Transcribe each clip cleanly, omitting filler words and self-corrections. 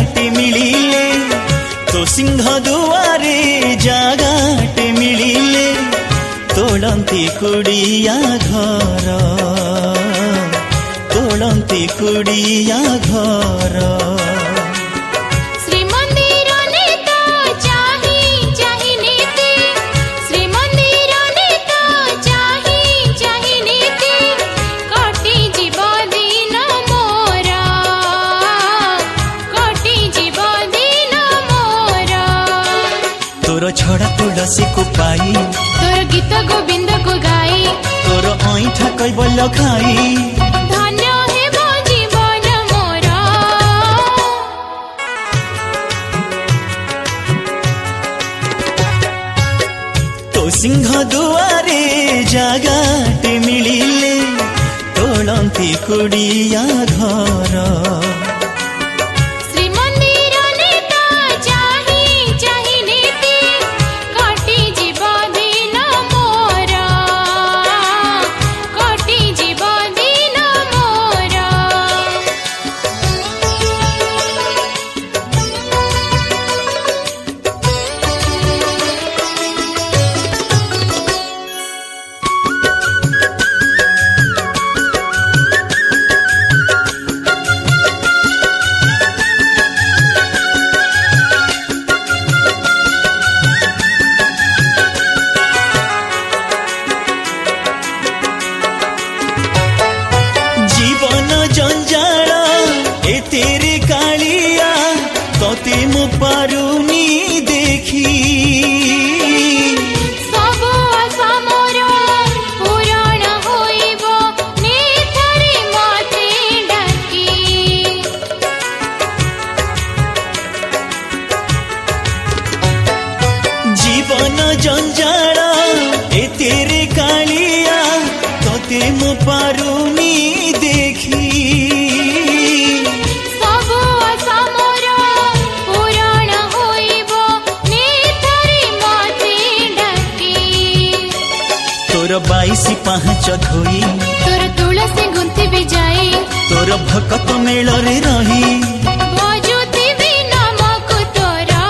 ଜାଗାଟେ ମିଳିଲେ ତୋ ସିଂହ ଦୁଆରେ ଜାଗାଟେ ମିଳିଲେ ତୋଳନ୍ତି କୁଡ଼ିଆ ଘର ତୋଳନ୍ତି କୁଡ଼ିଆ ଘର तोर छड़ा तुलसी को पाई तोर गीत गोविंद को गाई तोर ऐठा कैबल्य खाई धन्य हेब जीवन मोर तो सिंह दुआरे जागाटे मिलिले तोलंती कुड़िया घर जंजाल ए तेरे कालिया तोते मु पारुनी देखी सब आशा मोर पूरण होइबो निथरे माथे डाकी जीवन जंजाल ए तेरे कालिया तोते मु पारुनी देखी तोर 22 पाँच धोई तोर तुलसी गुंथि भी जाई तोर भकत मेल रे रही बजुति भी नामक तोरा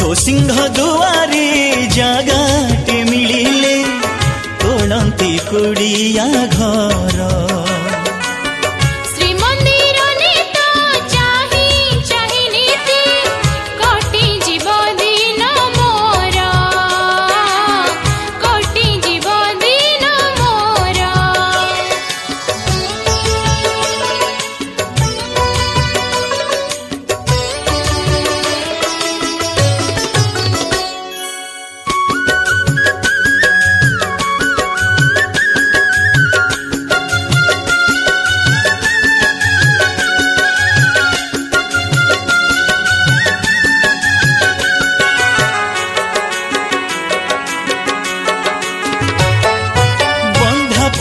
तो सिंह दुआरे जागाटे मिलिले तोलंती कुड़िया घर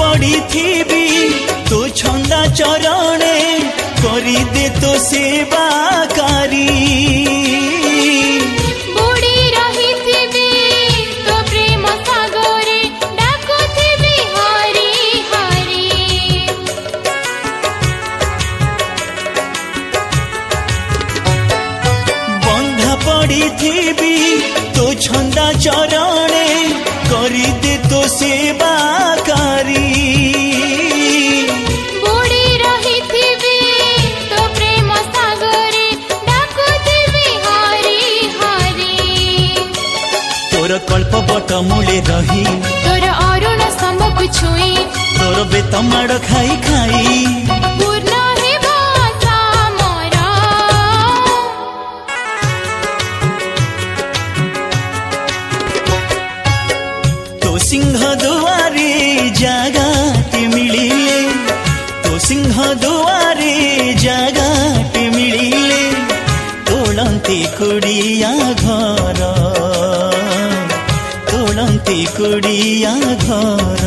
पड़ी तो छंदा चरणे करी दे तो सेवाकारी बुड़ी रही तो प्रेम सागरे डाकुथिबी हरि हरि बंधा पड़ी तो छंदा चरणे करी दे तो सेवाकारी तोर कल्प बट मूले रही तोर अरुण स्तंभ छुई तोर बेत माड़ खाई खाई पूर्ण हेब आशा मोर तो सिंह दुआरे जागाटे मिलिले तो सिंह दुआरे जागाटे मिलिले तोलंती कुड़िया घर तोलंती कुड़िया घर।